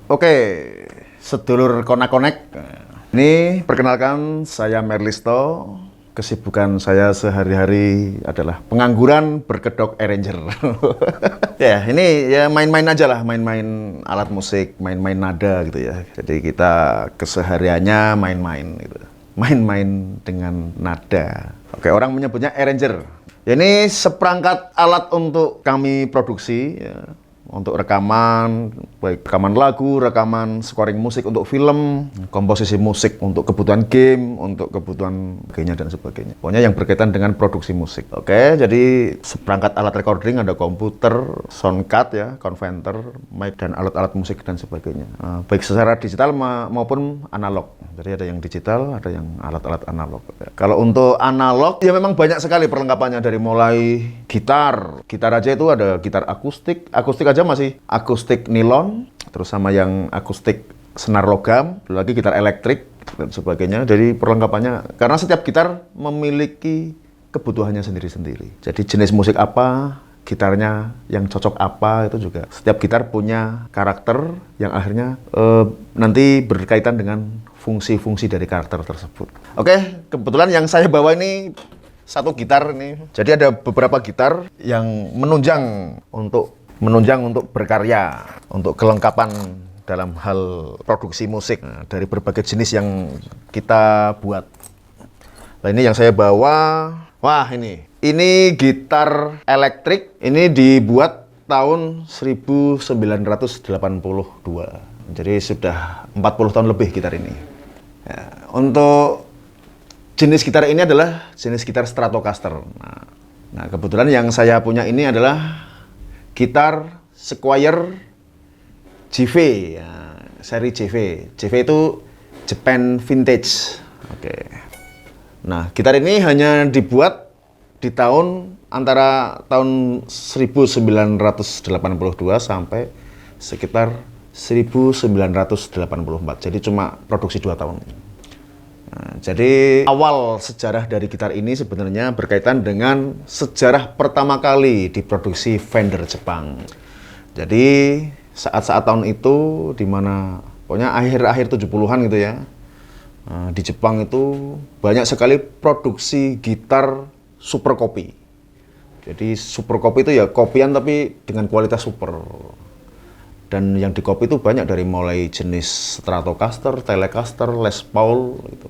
Oke, sedulur konak-konek. Ini perkenalkan saya Merlisto. Kesibukan saya sehari-hari adalah pengangguran berkedok arranger. Ya, ini ya main-main aja lah, main-main alat musik, main-main nada gitu ya. Jadi kita kesehariannya main-main gitu. Main-main dengan nada. Oke, orang menyebutnya arranger. Ya, ini seperangkat alat untuk kami produksi ya. Untuk rekaman, baik rekaman lagu, rekaman scoring musik untuk film, komposisi musik untuk kebutuhan game, untuk kebutuhan sebagainya dan sebagainya. Pokoknya yang berkaitan dengan produksi musik. Oke, jadi seperangkat alat recording, ada komputer, sound card ya, converter, mic dan alat-alat musik dan sebagainya. Baik secara digital maupun analog. Jadi ada yang digital, ada yang alat-alat analog. Kalau untuk analog, ya memang banyak sekali perlengkapannya dari mulai gitar. Gitar aja itu ada gitar akustik aja masih akustik nilon, terus sama yang akustik senar logam, lagi gitar elektrik dan sebagainya. Jadi perlengkapannya, karena setiap gitar memiliki kebutuhannya sendiri-sendiri. Jadi jenis musik apa, gitarnya yang cocok apa, itu juga setiap gitar punya karakter yang akhirnya nanti berkaitan dengan fungsi-fungsi dari karakter tersebut. Oke, kebetulan yang saya bawa ini satu gitar ini. Jadi ada beberapa gitar yang menunjang untuk berkarya, untuk kelengkapan dalam hal produksi musik dari berbagai jenis yang kita buat. Nah, ini yang saya bawa. Wah, ini gitar elektrik. Ini dibuat tahun 1982. Jadi sudah 40 tahun lebih gitar ini. Ya, untuk jenis gitar ini adalah jenis gitar Stratocaster. Nah, kebetulan yang saya punya ini adalah gitar Squier JV, ya, seri JV. JV itu Japan Vintage. Oke. Nah, gitar ini hanya dibuat di antara tahun 1982 sampai sekitar 1984. Jadi cuma produksi 2 tahun. Nah, jadi awal sejarah dari gitar ini sebenarnya berkaitan dengan sejarah pertama kali diproduksi Fender Jepang. Jadi saat-saat tahun itu, di mana pokoknya akhir-akhir 70-an gitu ya, di Jepang itu banyak sekali produksi gitar super copy. Jadi super copy itu ya kopian tapi dengan kualitas super. Dan yang di copy itu banyak dari mulai jenis Stratocaster, Telecaster, Les Paul, gitu,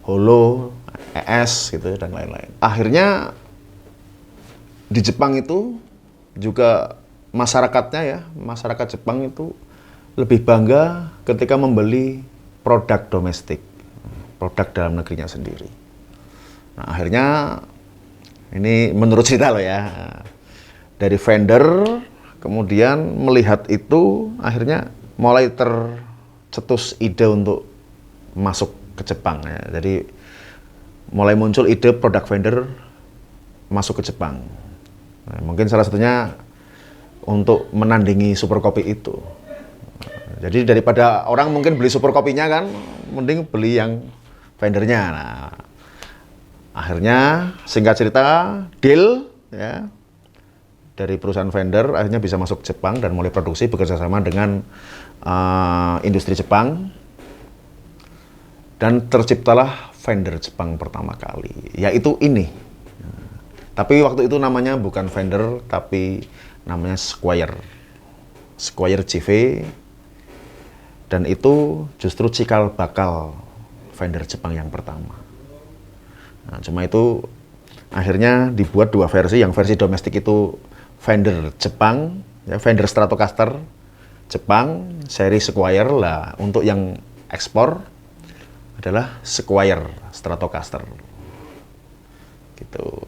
Holo, ES, gitu dan lain-lain. Akhirnya di Jepang itu juga masyarakatnya ya, masyarakat Jepang itu lebih bangga ketika membeli produk domestik, produk dalam negerinya sendiri. Nah, akhirnya ini menurut cerita loh ya, dari Fender kemudian melihat itu, akhirnya mulai tercetus ide untuk masuk ke Jepang ya. Jadi mulai muncul ide produk Fender masuk ke Jepang. Nah, mungkin salah satunya untuk menandingi super copy itu. Jadi daripada orang mungkin beli super copy-nya kan, mending beli yang Fendernya. Nah, akhirnya singkat cerita deal ya, dari perusahaan Fender akhirnya bisa masuk Jepang dan mulai produksi bekerja sama dengan industri Jepang, dan terciptalah Fender Jepang pertama kali, yaitu ini. Tapi waktu itu namanya bukan Fender, tapi namanya Squier JV, dan itu justru cikal bakal Fender Jepang yang pertama. Nah, cuma itu akhirnya dibuat 2 versi, yang versi domestik itu Fender Jepang, ya, Fender Stratocaster Jepang, seri Squier lah. Untuk yang ekspor adalah Squier Stratocaster, gitu.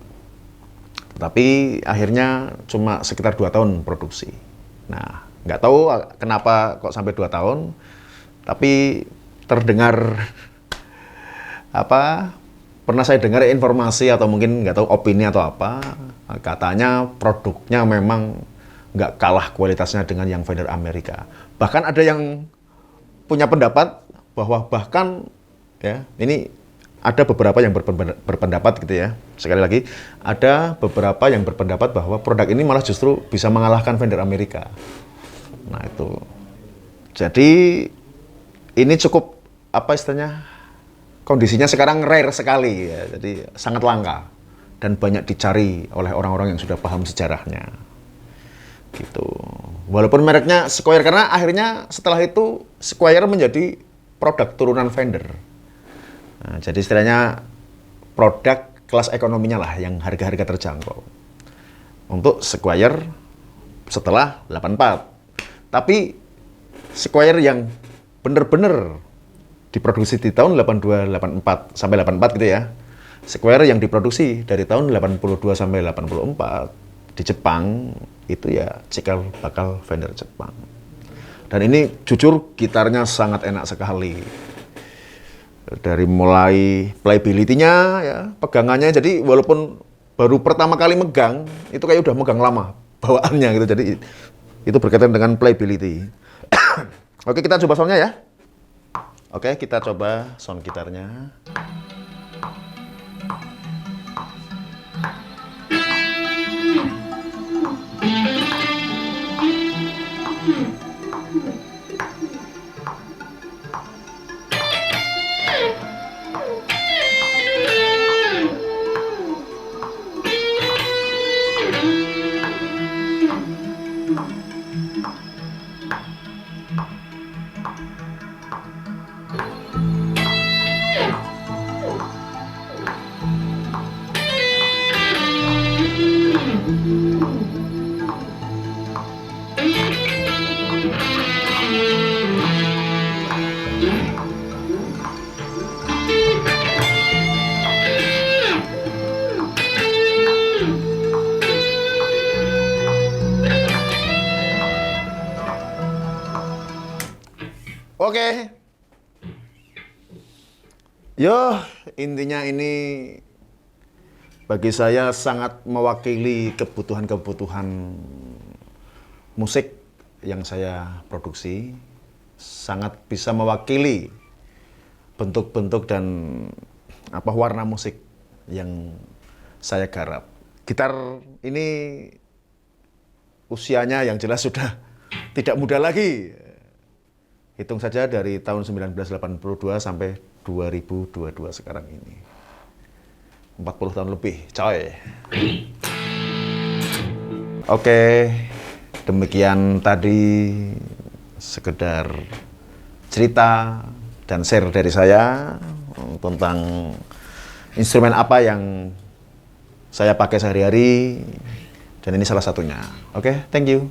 Tapi akhirnya cuma sekitar 2 tahun produksi. Nah, nggak tahu kenapa kok sampai 2 tahun, tapi terdengar pernah saya dengar informasi atau mungkin nggak tahu opini atau apa, katanya produknya memang nggak kalah kualitasnya dengan yang Fender Amerika. Bahkan ada yang punya pendapat bahwa bahkan ya, ini ada beberapa yang berpendapat gitu ya. Sekali lagi, ada beberapa yang berpendapat bahwa produk ini malah justru bisa mengalahkan Fender Amerika. Nah, itu Jadi ini cukup apa istilahnya, kondisinya sekarang rare sekali ya, jadi sangat langka dan banyak dicari oleh orang-orang yang sudah paham sejarahnya. Gitu. Walaupun mereknya Squire, karena akhirnya setelah itu Squire menjadi produk turunan Fender. Nah, jadi istilahnya produk kelas ekonominya lah yang harga-harga terjangkau. Untuk Squire setelah 84. Tapi Squire yang benar-benar diproduksi di tahun 82, 84 sampai 84 gitu ya. Squire yang diproduksi dari tahun 82 sampai 84 di Jepang itu ya cikal bakal Fender Jepang. Dan ini jujur gitarnya sangat enak sekali. Dari mulai playability-nya ya, pegangannya, jadi walaupun baru pertama kali megang itu kayak udah megang lama bawaannya gitu. Jadi itu berkaitan dengan playability. Oke, kita coba soundnya ya. Oke, kita coba sound gitarnya. Oke. Yo, intinya ini bagi saya sangat mewakili kebutuhan-kebutuhan musik yang saya produksi. Sangat bisa mewakili bentuk-bentuk dan warna musik yang saya garap. Gitar ini usianya yang jelas sudah tidak muda lagi. Hitung saja dari tahun 1982 sampai 2022 sekarang ini. 40 tahun lebih, coy. Oke, demikian tadi sekedar cerita dan share dari saya tentang instrumen apa yang saya pakai sehari-hari, dan ini salah satunya. Oke, thank you.